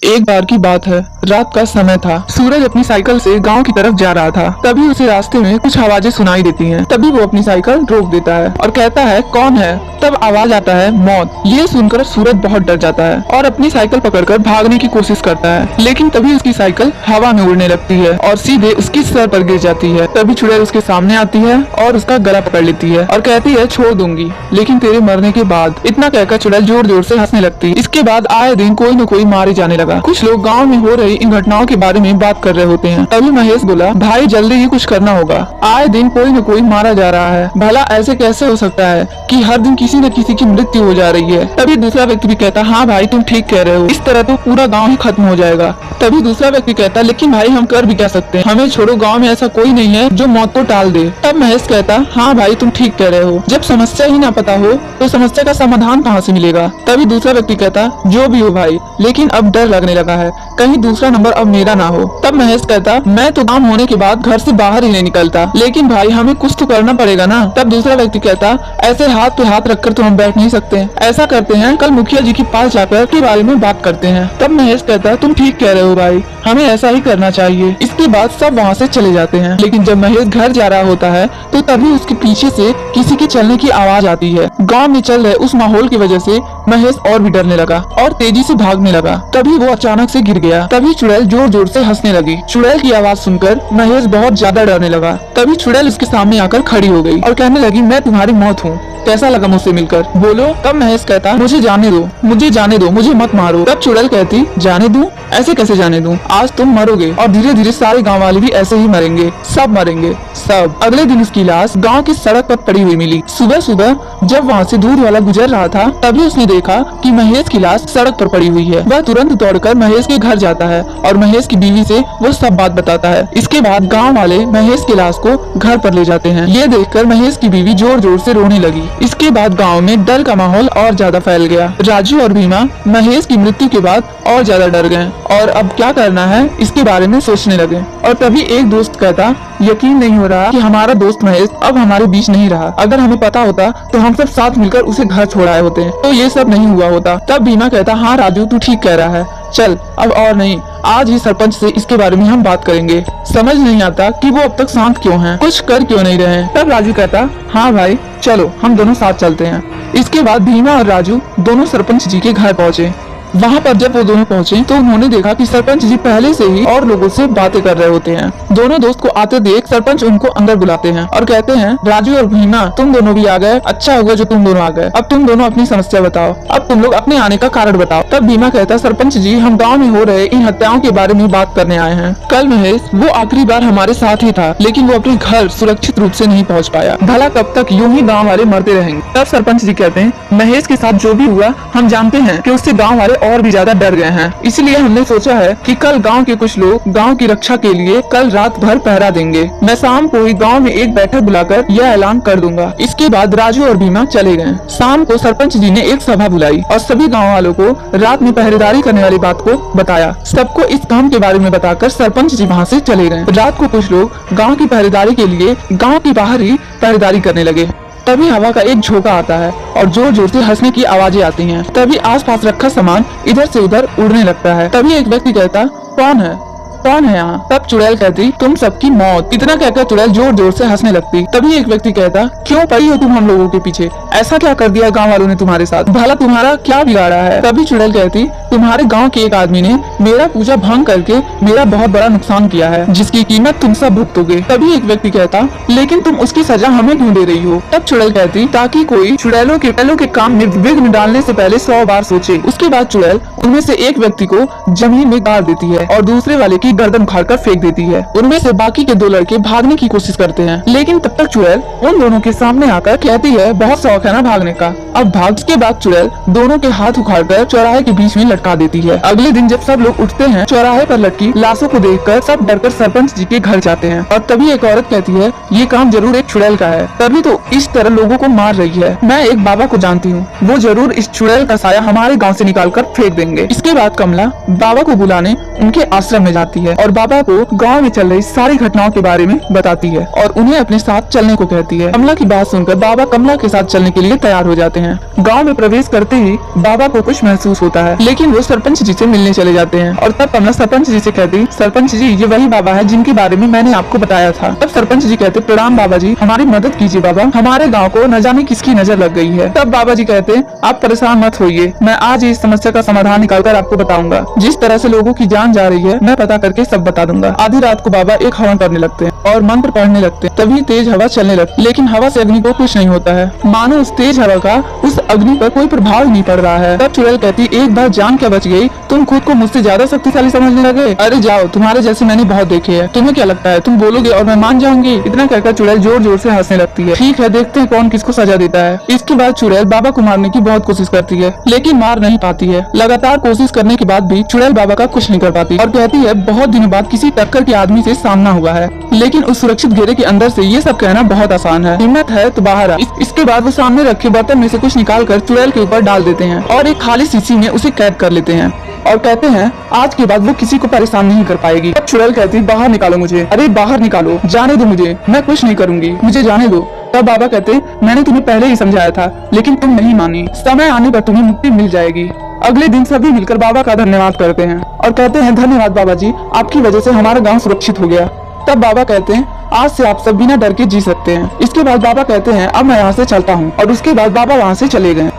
एक बार की बात है, रात का समय था। सूरज अपनी साइकिल से गांव की तरफ जा रहा था। तभी उसे रास्ते में कुछ आवाजें सुनाई देती हैं। तभी वो अपनी साइकिल रोक देता है और कहता है, कौन है? तब आवाज आता है, मौत। ये सुनकर सूरज बहुत डर जाता है और अपनी साइकिल पकड़कर भागने की कोशिश करता है, लेकिन तभी उसकी साइकिल हवा में उड़ने लगती है और सीधे उसकी सर पर गिर जाती है। तभी चुड़ैल उसके सामने आती है और उसका गला पकड़ लेती है और कहती है, छोड़ दूंगी लेकिन तेरे मरने के बाद। इतना कहकर चुड़ैल जोर जोर से हंसने लगती है। इसके बाद आए दिन कोई न कोई मारे जाने लगा। कुछ लोग गाँव में हो रही इन घटनाओं के बारे में बात कर रहे होते हैं। तभी महेश बोला, भाई जल्दी ही कुछ करना होगा, आए दिन कोई न कोई मारा जा रहा है। भला ऐसे कैसे हो सकता है कि हर दिन किसी न किसी की मृत्यु हो जा रही है। तभी दूसरा व्यक्ति भी कहता, हाँ भाई तुम ठीक कह रहे हो, इस तरह तो पूरा गांव ही खत्म हो जाएगा। तभी दूसरा व्यक्ति कहता, लेकिन भाई हम कर भी क्या सकते हैं, हमें छोड़ो, गांव में ऐसा कोई नहीं है जो मौत को टाल दे। तब महेश कहता, हाँ भाई तुम ठीक कह रहे हो, जब समस्या ही ना पता हो तो समस्या का समाधान कहाँ से मिलेगा। तभी दूसरा व्यक्ति कहता, जो भी हो भाई, लेकिन अब डर लगने लगा है, कहीं दूसरा नंबर अब मेरा ना हो। तब महेश कहता, मैं तो काम होने के बाद घर से बाहर ही नहीं निकलता, लेकिन भाई हमें कुछ तो करना पड़ेगा ना। तब दूसरा व्यक्ति कहता, ऐसे हाथ पे हाथ रखकर तो हम बैठ नहीं सकते, ऐसा करते हैं कल मुखिया जी के पास जाकर के बारे में बात करते हैं। तब महेश कहता, तुम ठीक कह रहे हो भाई, हमें ऐसा ही करना चाहिए। इसके बाद सब वहाँ से चले जाते हैं। लेकिन जब महेश घर जा रहा होता है तो तभी उसके पीछे से किसी के चलने की आवाज आती है। गांव में चल रहे उस माहौल की वजह से महेश और भी डरने लगा और तेजी से भागने लगा। तभी वो अचानक से गिर गया। तभी चुड़ैल जोर जोर से हंसने लगी। चुड़ैल की आवाज सुनकर महेश बहुत ज्यादा डरने लगा। तभी चुड़ैल उसके सामने आकर खड़ी हो गई और कहने लगी, मैं तुम्हारी मौत हूँ, कैसा लगा मुझसे मिलकर, बोलो। तब महेश कहता, मुझे जाने दो, मुझे जाने दो, मुझे मत मारो। तब चुड़ैल कहती, जाने दूं? ऐसे कैसे जाने दूं? आज तुम मरोगे और धीरे धीरे सारे गांव वाले भी ऐसे ही मरेंगे, सब मरेंगे सब। अगले दिन उसकी लाश गांव की सड़क पर पड़ी हुई मिली। सुबह सुबह जब वहाँ से दूध वाला गुजर रहा था तभी उसने देखा कि महेश की लाश सड़क पर पड़ी हुई है। वह तुरंत दौड़कर महेश के घर जाता है और महेश की बीवी से वो सब बात बताता है। इसके बाद गाँव वाले महेश की लाश को घर पर ले जाते हैं। ये देखकर महेश की बीवी जोर जोर से रोने लगी। इसके बाद गांव में डर का माहौल और ज्यादा फैल गया। राजू और भीमा महेश की मृत्यु के बाद और ज्यादा डर गए और अब क्या करना है इसके बारे में सोचने लगे। और तभी एक दोस्त कहता, यकीन नहीं हो रहा कि हमारा दोस्त महेश अब हमारे बीच नहीं रहा। अगर हमें पता होता तो हम सब साथ मिलकर उसे घर छोड़ आए होते, तो ये सब नहीं हुआ होता। तब भीमा कहता, हाँ राजू तू ठीक कह रहा है, चल अब और नहीं, आज ही सरपंच से इसके बारे में हम बात करेंगे। समझ नहीं आता कि वो अब तक शांत क्यों हैं, कुछ कर क्यों नहीं रहे। तब राजू कहता, हाँ भाई चलो हम दोनों साथ चलते हैं। इसके बाद भीमा और राजू दोनों सरपंच जी के घर पहुँचे। वहाँ पर जब वो दोनों पहुँचे तो उन्होंने देखा कि सरपंच जी पहले से ही और लोगों से बातें कर रहे होते हैं। दोनों दोस्त को आते देख सरपंच उनको अंदर बुलाते हैं और कहते हैं, राजू और भीमा तुम दोनों भी आ गए, अच्छा हुआ जो तुम दोनों आ गए। अब तुम दोनों अपनी समस्या बताओ, अब तुम लोग अपने आने का कारण बताओ। तब भीमा कहता, सरपंच जी हम गाँव में हो रहे इन हत्याओं के बारे में बात करने आए हैं। कल महेश वो आखिरी बार हमारे साथ ही था, लेकिन वो अपने घर सुरक्षित रूप से नहीं पहुँच पाया। भला कब तक यूं ही गाँव वाले मरते रहेंगे। तब सरपंच जी कहते हैं, महेश के साथ जो भी हुआ हम जानते हैं कि उससे गाँव वाले और भी ज्यादा डर गए हैं, इसलिए हमने सोचा है कि कल गांव के कुछ लोग गांव की रक्षा के लिए कल रात भर पहरा देंगे। मैं शाम को ही गांव में एक बैठक बुलाकर यह ऐलान कर दूंगा। इसके बाद राजू और भीमा चले गए। शाम को सरपंच जी ने एक सभा बुलाई और सभी गाँव वालों को रात में पहरेदारी करने वाली बात को बताया। सबको इस काम के बारे में बताकर सरपंच जी वहाँ से चले गए। रात को कुछ लोग गाँव की पहरेदारी के लिए गाँव के बाहर ही पहरेदारी करने लगे। तभी हवा का एक झोंका आता है और जोर जोर से हंसने की आवाजें आती हैं। तभी आसपास रखा सामान इधर से उधर उड़ने लगता है। तभी एक व्यक्ति कहता, कौन है, कौन है यहाँ? तब चुड़ैल कहती, तुम सबकी मौत। इतना कहकर चुड़ैल जोर जोर से हंसने लगती। तभी एक व्यक्ति कहता, क्यों पड़ी हो तुम हम लोगों के पीछे, ऐसा क्या कर दिया गांव वालों ने तुम्हारे साथ, भला तुम्हारा क्या बिगाड़ा है? तभी चुड़ैल कहती, तुम्हारे गांव के एक आदमी ने मेरा पूजा भंग करके मेरा बहुत बड़ा नुकसान किया है, जिसकी कीमत तुम सब भुगतोगे। तभी एक व्यक्ति कहता, लेकिन तुम उसकी सजा हमें क्यों दे रही हो? तब चुड़ैल कहती, ताकि कोई चुड़ैलों के काम में विघ्न डालने से पहले 100 बार सोचे। उसके बाद चुड़ैल उनमें से एक व्यक्ति को जमीन में गाड़ देती है और दूसरे वाले की गर्दन उखाड़कर फेंक देती है। उनमें से बाकी के 2 लड़के भागने की कोशिश करते हैं, लेकिन तब तक चुड़ैल उन दोनों के सामने आकर कहती है, बहुत शौक है ना भागने का, अब भाग। के बाद चुड़ैल दोनों के हाथ उखाड़कर चौराहे के बीच में लटका देती है। अगले दिन जब सब लोग उठते हैं, चौराहे पर लटकी लाशों को देखकर सब डरकर सरपंच जी के घर जाते हैं। और तभी एक औरत कहती है, ये काम जरूर एक चुड़ैल का है, तभी तो इस तरह लोगों को मार रही है। मैं एक बाबा को जानती हूँ, वो जरूर इस चुड़ैल का साया हमारे गाँव से निकाल कर फेंक देंगे। इसके बाद कमला बाबा को बुलाने उनके आश्रम में जाती आती है और बाबा को गांव में चल रही सारी घटनाओं के बारे में बताती है और उन्हें अपने साथ चलने को कहती है। कमला की बात सुनकर बाबा कमला के साथ चलने के लिए तैयार हो जाते हैं। गांव में प्रवेश करते ही बाबा को कुछ महसूस होता है, लेकिन वो सरपंच जी से मिलने चले जाते हैं और तब कमला सरपंच जी से कहती, सरपंच जी ये वही बाबा है जिनके बारे में मैंने आपको बताया था। तब सरपंच जी कहते, प्रणाम बाबा जी, हमारी मदद कीजिए बाबा, हमारे गाँव को न जाने किसकी नजर लग गई है। तब बाबा जी कहते, आप परेशान मत होइए, मैं आज इस समस्या का समाधान निकालकर आपको बताऊंगा। जिस तरह से लोगों की जान जा रही है मैं पता करके सब बता दूंगा। आधी रात को बाबा एक हवन करने लगते हैं और मंत्र पढ़ने लगते हैं। तभी तेज हवा चलने लगती, लेकिन हवा से अग्नि को कुछ नहीं होता है, मानो उस तेज हवा का उस अग्नि पर कोई प्रभाव नहीं पड़ रहा है। तब चुड़ैल कहती, एक बार जान क्या बच गई, तुम खुद को मुझसे ज्यादा शक्तिशाली समझने लगे। अरे जाओ, तुम्हारे जैसे मैंने बहुत देखे हैं, तुम्हें क्या लगता है तुम बोलोगे और मैं मान जाऊंगी। इतना कहकर चुड़ैल जोर जोर से हंसने लगती है। ठीक है, देखते हैं कौन किसको सजा देता है। इसके बाद चुड़ैल बाबा को मारने की बहुत कोशिश करती है, लेकिन मार नहीं पाती है। लगातार कोशिश करने के बाद भी चुड़ैल बाबा का कुछ नहीं कर पाती और कहती है, बहुत दिनों बाद किसी टक्कर के आदमी से सामना हुआ है, लेकिन उस सुरक्षित घेरे के अंदर से ये सब कहना बहुत आसान है। हिम्मत है तो बाहर आ। इसके बाद वो सामने रखे बर्तन में से कुछ निकालकर चुड़ैल के ऊपर डाल देते हैं और एक खाली शीशी में उसे कैद कर लेते हैं और कहते हैं, आज के बाद वो किसी को परेशान नहीं कर पाएगी। तब चुड़ैल कहती, बाहर निकालो मुझे। अरे बाहर निकालो, जाने दो मुझे, मैं कुछ नहीं करूंगी, मुझे जाने दो। तब बाबा कहते, मैंने तुम्हें पहले ही समझाया था, लेकिन तुम नहीं मानी, समय आने पर तुम्हें मुक्ति मिल जाएगी। अगले दिन सभी मिलकर बाबा का धन्यवाद करते हैं और कहते हैं, धन्यवाद बाबा जी, आपकी वजह से हमारा गाँव सुरक्षित हो गया। तब बाबा कहते हैं, आज से आप सब बिना डर के जी सकते हैं। इसके बाद बाबा कहते हैं, अब मैं यहाँ से चलता हूँ और उसके बाद बाबा वहाँ से चले गए।